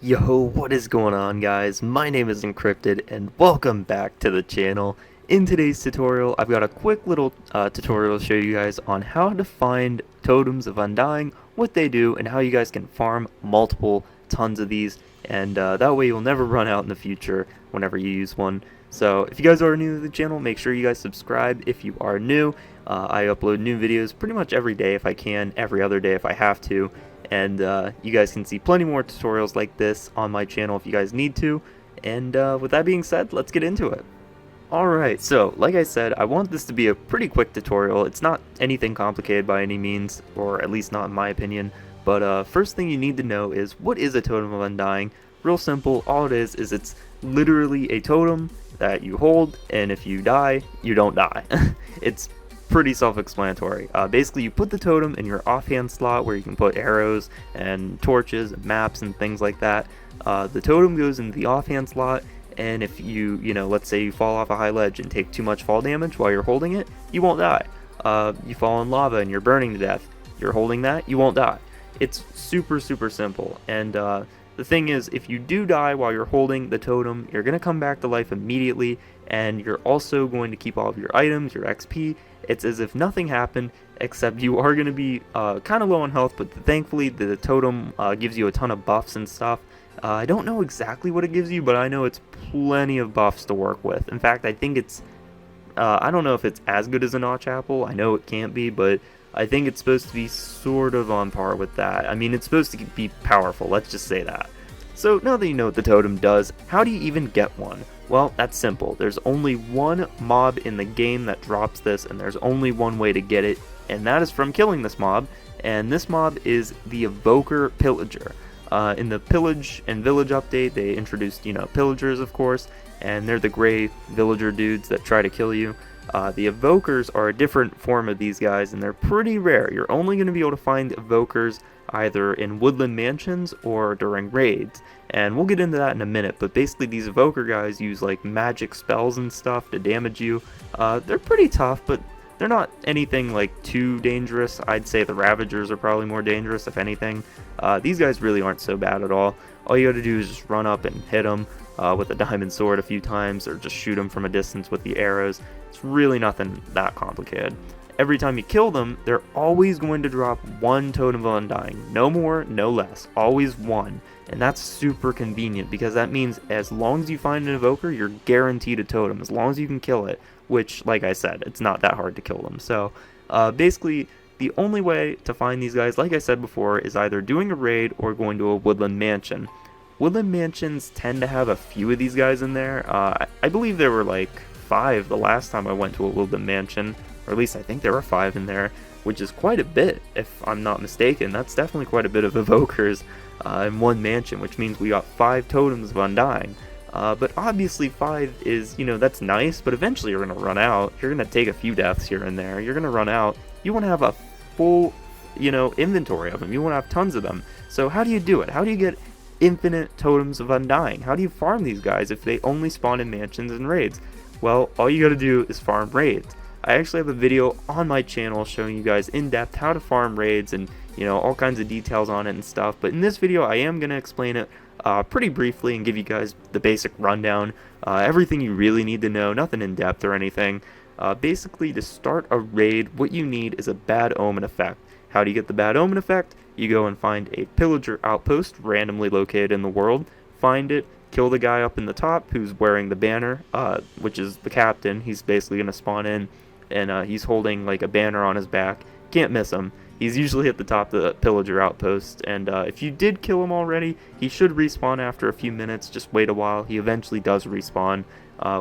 Yo, what is going on, guys? My name is Encrypted and welcome back to the channel. In today's tutorial, I've got a quick little tutorial to show you guys on how to find Totems of Undying, what they do, and how you guys can farm tons of these, and that way you'll never run out in the future whenever you use one. So if you guys are new to the channel, make sure you guys subscribe if you are new. I upload new videos pretty much every day if I can, every other day if I have to. And you guys can see plenty more tutorials like this on my channel if you guys need to. And with that being said, let's get into it. Alright, so like I said, I want this to be a pretty quick tutorial. It's not anything complicated by any means, or at least not in my opinion. But first thing you need to know is, what is a Totem of Undying? Real simple, all it is it's literally a totem that you hold, and if you die, you don't die. It's pretty self-explanatory. Basically, you put the totem in your offhand slot where you can put arrows and torches and maps and things like that. The totem goes in the offhand slot, and if let's say you fall off a high ledge and take too much fall damage while you're holding it, you won't die. You fall in lava and you're burning to death, you're holding that, you won't die. It's super simple, and the thing is, if you do die while you're holding the totem, you're going to come back to life immediately, and you're also going to keep all of your items, your XP. It's as if nothing happened, except you are going to be kind of low on health, but thankfully the totem gives you a ton of buffs and stuff. I don't know exactly what it gives you, but I know it's plenty of buffs to work with. In fact, I think it's, I don't know if it's as good as a notch apple. I know it can't be, but I think it's supposed to be sort of on par with that. I mean, it's supposed to be powerful, let's just say that. So now that you know what the totem does, how do you even get one? Well, that's simple. There's only one mob in the game that drops this, and there's only one way to get it, and that is from killing this mob. And this mob is the Evoker Pillager. In the Pillage and Village update, they introduced, pillagers, of course, and they're the gray villager dudes that try to kill you. The Evokers are a different form of these guys, and they're pretty rare. You're only going to be able to find Evokers either in woodland mansions or during raids, and we'll get into that in a minute. But basically, these Evoker guys use like magic spells and stuff to damage you. They're pretty tough, but they're not anything like too dangerous. I'd say the Ravagers are probably more dangerous, if anything. These guys really aren't so bad at all. All you gotta do is just run up and hit them with a diamond sword a few times, or just shoot them from a distance with the arrows. It's really nothing that complicated. Every time you kill them, they're always going to drop one Totem of Undying. No more, no less. Always one. And that's super convenient, because that means as long as you find an Evoker, you're guaranteed a totem, as long as you can kill it. Which, like I said, it's not that hard to kill them. So, basically, the only way to find these guys, like I said before, is either doing a raid or going to a woodland mansion. Woodland mansions tend to have a few of these guys in there. I believe there were like 5 the last time I went to a woodland mansion, or at least I think there were 5 in there, which is quite a bit, if I'm not mistaken. That's definitely quite a bit of Evokers in one mansion, which means we got 5 Totems of Undying. But obviously 5 is, that's nice, but eventually you're going to run out. You're going to take a few deaths here and there. You're going to run out. You want to have a full, inventory of them. You want to have tons of them. So how do you do it? How do you get infinite Totems of Undying? How do you farm these guys if they only spawn in mansions and raids? Well, all you got to do is farm raids. I actually have a video on my channel showing you guys in depth how to farm raids and, all kinds of details on it and stuff. But in this video, I am going to explain it pretty briefly and give you guys the basic rundown. Everything you really need to know, nothing in depth or anything. Basically, to start a raid, what you need is a Bad Omen effect. How do you get the Bad Omen effect? You go and find a pillager outpost randomly located in the world, find it, kill the guy up in the top who's wearing the banner, which is the captain. He's basically going to spawn in, and he's holding like a banner on his back. Can't miss him. He's usually at the top of the pillager outpost, and if you did kill him already, he should respawn after a few minutes. Just wait a while. He eventually does respawn,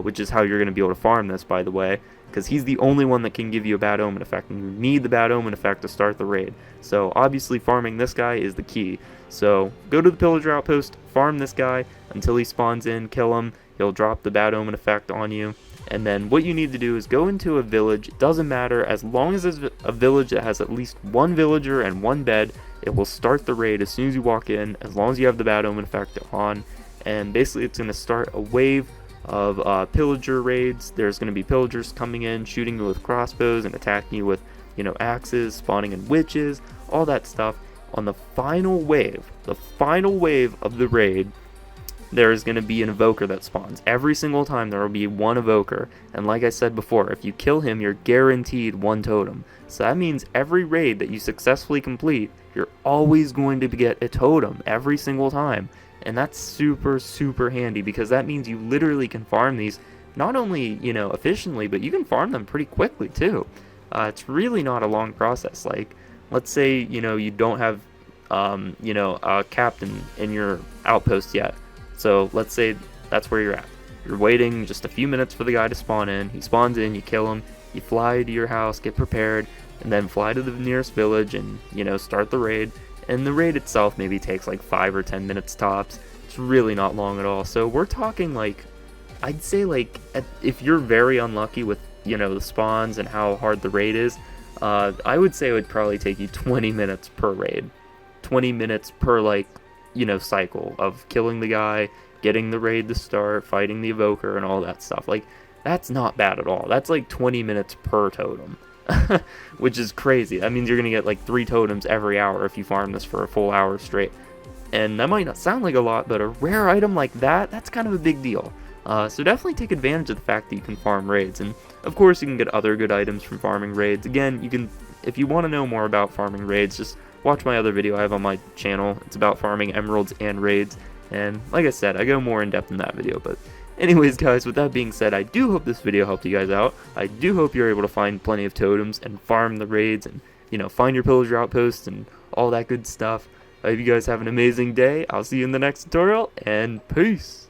which is how you're going to be able to farm this, by the way, because he's the only one that can give you a Bad Omen effect, and you need the Bad Omen effect to start the raid. So obviously farming this guy is the key. So go to the pillager outpost, farm this guy until he spawns in, kill him, he'll drop the Bad Omen effect on you. And then what you need to do is go into a village. It doesn't matter, as long as it's a village that has at least one villager and one bed, it will start the raid as soon as you walk in, as long as you have the Bad Omen effect on. And basically it's going to start a wave of pillager raids. There's going to be pillagers coming in, shooting you with crossbows and attacking you with, axes, spawning in witches, all that stuff. on the final wave of the raid, there is going to be an evoker that spawns. Every single time there will be one evoker, and like I said before, if you kill him, you're guaranteed one totem. So that means every raid that you successfully complete, you're always going to get a totem every single time. And that's super, super handy, because that means you literally can farm these not only, efficiently, but you can farm them pretty quickly too. It's really not a long process. Like, let's say, you don't have, a captain in your outpost yet. So let's say that's where you're at. You're waiting just a few minutes for the guy to spawn in. He spawns in, you kill him, you fly to your house, get prepared, and then fly to the nearest village and, start the raid. And the raid itself maybe takes like 5 or 10 minutes tops. It's really not long at all. So we're talking like, I'd say like, if you're very unlucky with, the spawns and how hard the raid is, I would say it would probably take you 20 minutes per raid. 20 minutes per, like, cycle of killing the guy, getting the raid to start, fighting the evoker, and all that stuff. Like, that's not bad at all. That's like 20 minutes per totem, which is crazy. That means you're gonna get like 3 totems every hour if you farm this for a full hour straight. And that might not sound like a lot, but a rare item like that, that's kind of a big deal. So definitely take advantage of the fact that you can farm raids, and of course you can get other good items from farming raids. Again, you can, if you want to know more about farming raids, just watch my other video I have on my channel. It's about farming emeralds and raids, and like I said, I go more in depth in that video. But anyways, guys, with that being said, I do hope this video helped you guys out. I do hope you're able to find plenty of totems and farm the raids, and find your pillager outposts and all that good stuff. I hope you guys have an amazing day. I'll see you in the next tutorial, and peace.